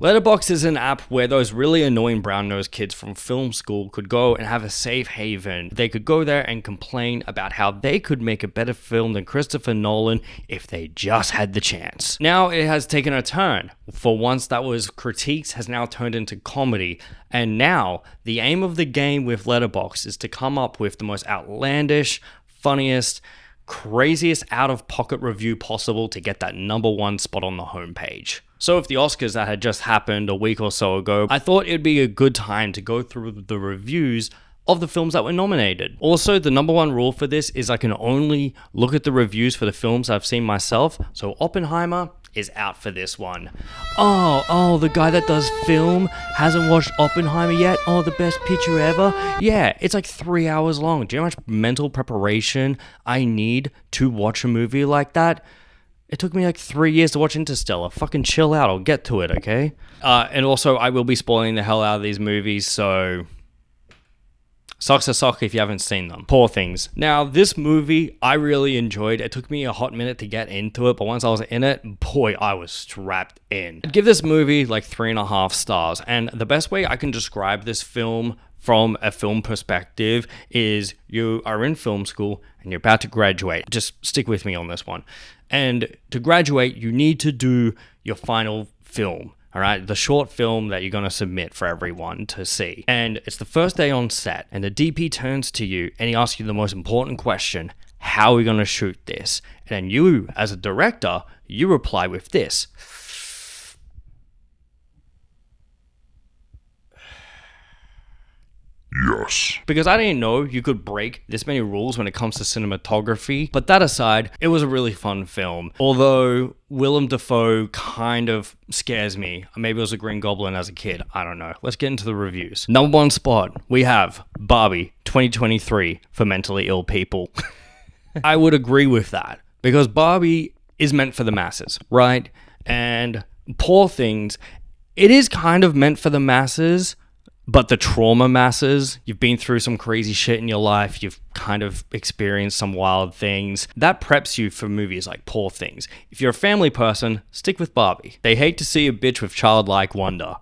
Letterboxd is an app where those really annoying brown-nosed kids from film school could go and have a safe haven. They could go there and complain about how they could make a better film than Christopher Nolan if they just had the chance. Now it has taken a turn. For once that was critiques has now turned into comedy. And now the aim of the game with Letterboxd is to come up with the most outlandish, funniest, craziest out-of-pocket review possible to get that #1 spot on the homepage. So if the Oscars that had just happened a week or so ago, I thought it'd be a good time to go through the reviews of the films that were nominated. Also, the #1 rule for this is I can only look at the reviews for the films I've seen myself, so Oppenheimer is out for this one. Oh, the guy that does film hasn't watched Oppenheimer yet? Oh, the best picture ever? Yeah, it's like 3 hours long. Do you know how much mental preparation I need to watch a movie like that? It took me like 3 years to watch Interstellar. Fucking chill out, I'll get to it, okay? And also, I will be spoiling the hell out of these movies, so sucks to suck if you haven't seen them. Poor Things. Now, this movie, I really enjoyed. It took me a hot minute to get into it, but once I was in it, boy, I was strapped in. I'd give this movie like 3.5 stars, and the best way I can describe this film from a film perspective is you are in film school and you're about to graduate. Just stick with me on this one. And to graduate, you need to do your final film. All right, the short film that you're going to submit for everyone to see. And it's the first day on set, and the DP turns to you and he asks you the most important question: how are we going to shoot this? And then you, as a director, you reply with this: yes. Because I didn't know you could break this many rules when it comes to cinematography. But that aside, it was a really fun film. Although Willem Dafoe kind of scares me. Maybe it was a Green Goblin as a kid. I don't know. Let's get into the reviews. #1 spot, we have Barbie 2023 for mentally ill people. I would agree with that. Because Barbie is meant for the masses, right? And Poor Things, it is kind of meant for the masses. But the trauma masses, you've been through some crazy shit in your life, you've kind of experienced some wild things, that preps you for movies like Poor Things. If you're a family person, stick with Barbie. They hate to see a bitch with childlike wonder.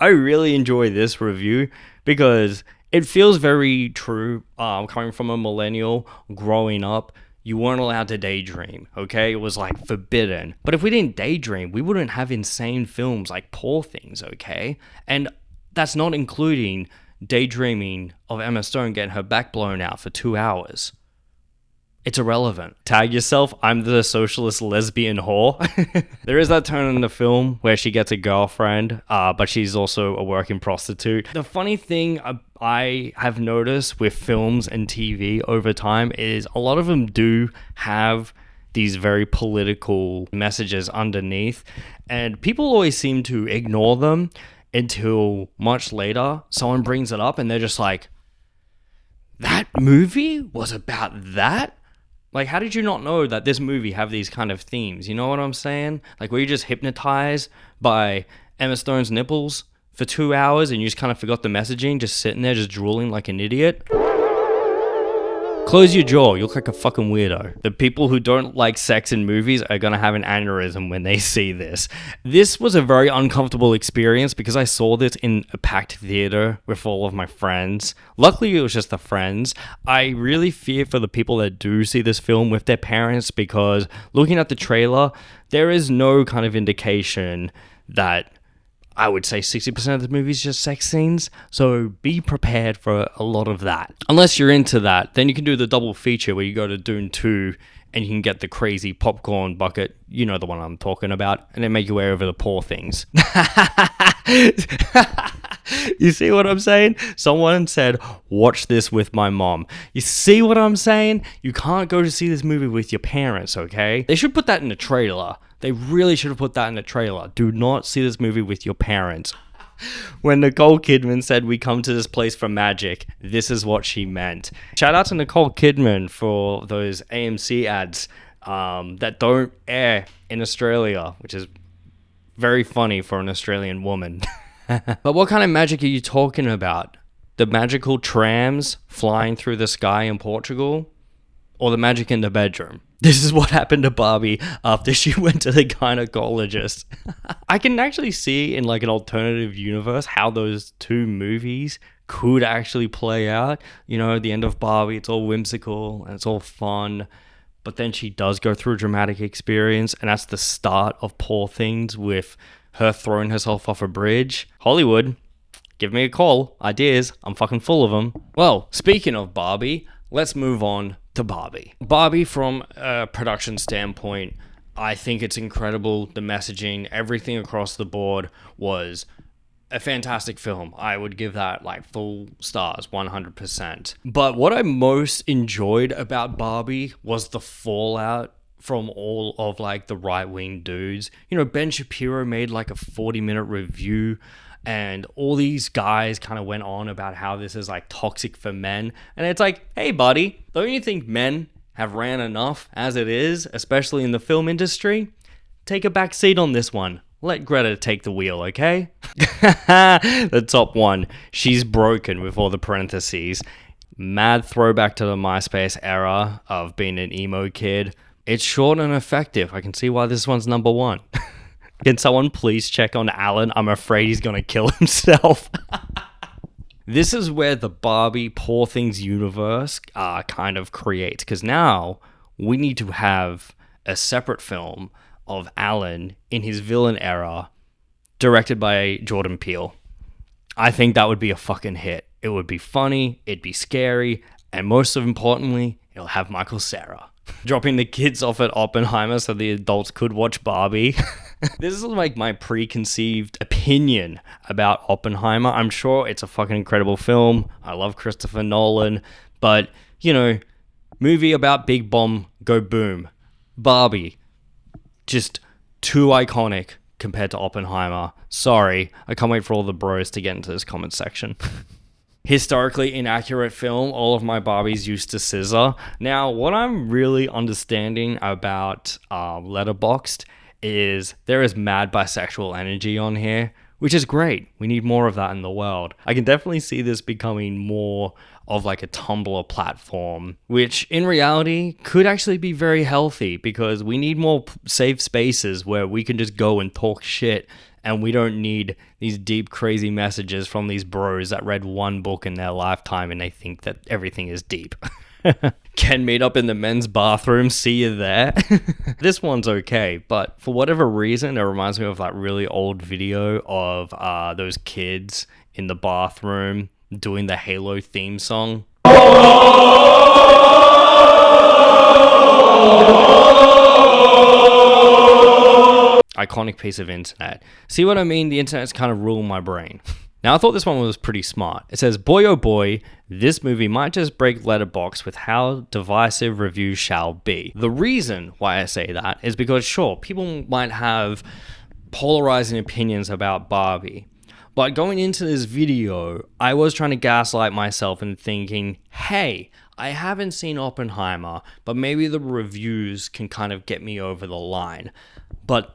I really enjoy this review because it feels very true. Coming from a millennial, growing up, you weren't allowed to daydream, okay? It was like forbidden. But if we didn't daydream, we wouldn't have insane films like Poor Things, okay? And that's not including daydreaming of Emma Stone getting her back blown out for 2 hours. It's irrelevant. Tag yourself, I'm the socialist lesbian whore. There is that turn in the film where she gets a girlfriend, but she's also a working prostitute. The funny thing I have noticed with films and TV over time is a lot of them do have these very political messages underneath, and people always seem to ignore them until much later someone brings it up and they're just like, that movie was about that? Like, how did you not know that this movie have these kind of themes? You know what I'm saying? Like, were you just hypnotized by Emma Stone's nipples for 2 hours and you just kind of forgot the messaging, just sitting there just drooling like an idiot? Close your jaw, you look like a fucking weirdo. The people who don't like sex in movies are gonna have an aneurysm when they see this. This was a very uncomfortable experience because I saw this in a packed theater with all of my friends. Luckily, it was just the friends. I really fear for the people that do see this film with their parents because looking at the trailer, there is no kind of indication that I would say 60% of the movie is just sex scenes, so be prepared for a lot of that. Unless you're into that, then you can do the double feature where you go to Dune 2 and you can get the crazy popcorn bucket, you know the one I'm talking about, and then make your way over the Poor Things. You see what I'm saying? Someone said, watch this with my mom. You see what I'm saying? You can't go to see this movie with your parents, okay? They should put that in the trailer. They really should have put that in the trailer. Do not see this movie with your parents. When Nicole Kidman said we come to this place for magic, this is what she meant. Shout out to Nicole Kidman for those AMC ads that don't air in Australia, which is very funny for an Australian woman. But what kind of magic are you talking about? The magical trams flying through the sky in Portugal? or the magic in the bedroom. This is what happened to Barbie after she went to the gynecologist. I can actually see in like an alternative universe how those two movies could actually play out. You know, the end of Barbie, it's all whimsical and it's all fun. But then she does go through a dramatic experience, and that's the start of Poor Things with her throwing herself off a bridge. Hollywood, give me a call. Ideas, I'm fucking full of them. Well, speaking of Barbie, let's move on to Barbie. Barbie, from a production standpoint, I think it's incredible. The messaging, everything across the board was a fantastic film. I would give that like full stars, 100%. But what I most enjoyed about Barbie was the fallout from all of like the right-wing dudes. You know, Ben Shapiro made like a 40-minute review, and all these guys kind of went on about how this is like toxic for men. And it's like, hey buddy, don't you think men have ran enough as it is, especially in the film industry? Take a back seat on this one. Let Greta take the wheel, okay? The top one. She's broken with all the parentheses. Mad throwback to the MySpace era of being an emo kid. It's short and effective. I can see why this one's number one. Can someone please check on Alan? I'm afraid he's gonna kill himself. This is where the Barbie Poor Things universe kind of creates. Because now we need to have a separate film of Alan in his villain era, directed by Jordan Peele. I think that would be a fucking hit. It would be funny, it'd be scary, and most importantly, it'll have Michael Cera. Dropping the kids off at Oppenheimer so the adults could watch Barbie. This is like my preconceived opinion about Oppenheimer. I'm sure it's a fucking incredible film. I love Christopher Nolan, but, you know, movie about big bomb, go boom. Barbie, just too iconic compared to Oppenheimer. Sorry, I can't wait for all the bros to get into this comment section. Historically inaccurate film, all of my Barbies used to scissor. Now, what I'm really understanding about Letterboxd is there is mad bisexual energy on here, which is great. We need more of that in the world. I can definitely see this becoming more of like a Tumblr platform, which in reality could actually be very healthy, because we need more safe spaces where we can just go and talk shit, and we don't need these deep, crazy messages from these bros that read one book in their lifetime and they think that everything is deep. Can meet up in the men's bathroom, see you there. This one's okay, but for whatever reason, it reminds me of that really old video of those kids in the bathroom doing the Halo theme song. Iconic piece of internet. See what I mean? The internet's kind of ruined my brain. Now, I thought this one was pretty smart. It says, boy oh boy, this movie might just break Letterboxd with how divisive reviews shall be. The reason why I say that is because, sure, people might have polarizing opinions about Barbie. But going into this video, I was trying to gaslight myself and thinking, hey, I haven't seen Oppenheimer, but maybe the reviews can kind of get me over the line. But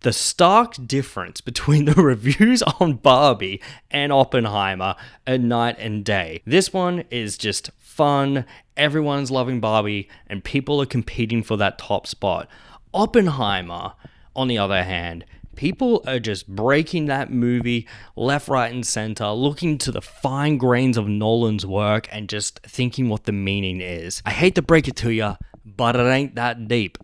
the stark difference between the reviews on Barbie and Oppenheimer are night and day. This one is just fun, everyone's loving Barbie, and people are competing for that top spot. Oppenheimer, on the other hand, people are just breaking that movie left, right, and center, looking to the fine grains of Nolan's work and just thinking what the meaning is. I hate to break it to you, but it ain't that deep.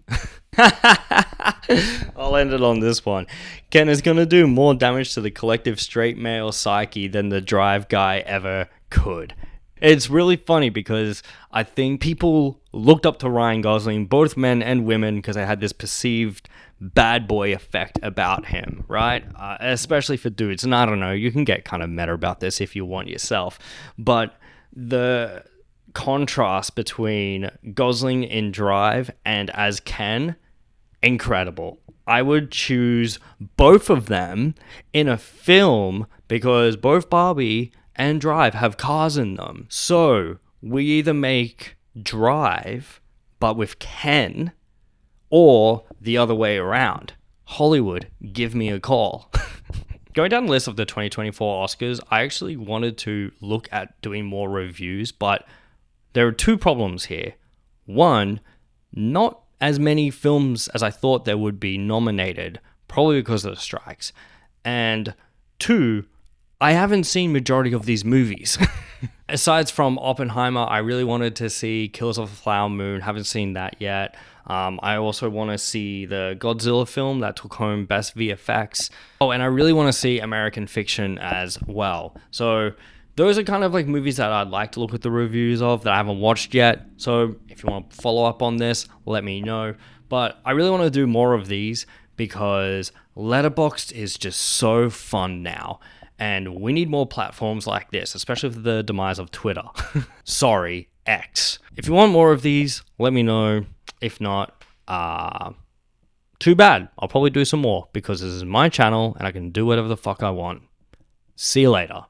I'll end it on this one. Ken is going to do more damage to the collective straight male psyche than the Drive guy ever could. It's really funny because I think people looked up to Ryan Gosling, both men and women, because they had this perceived bad boy effect about him, right? Especially for dudes. And I don't know, you can get kind of meta about this if you want yourself. But the contrast between Gosling in Drive and as Ken, incredible. I would choose both of them in a film because both Barbie and Drive have cars in them. So we either make Drive but with Ken, or the other way around. Hollywood, give me a call. Going down the list of the 2024 Oscars, I actually wanted to look at doing more reviews, but there are two problems here. One, not as many films as I thought there would be nominated, probably because of the strikes. And two, I haven't seen majority of these movies. Aside from Oppenheimer, I really wanted to see Killers of the Flower Moon. Haven't seen that yet. I also want to see the Godzilla film that took home Best VFX. Oh, and I really want to see American Fiction as well. So those are kind of like movies that I'd like to look at the reviews of that I haven't watched yet. So if you want to follow up on this, let me know. But I really want to do more of these because Letterboxd is just so fun now. And we need more platforms like this, especially with the demise of Twitter. Sorry, X. If you want more of these, let me know. If not, too bad. I'll probably do some more because this is my channel and I can do whatever the fuck I want. See you later.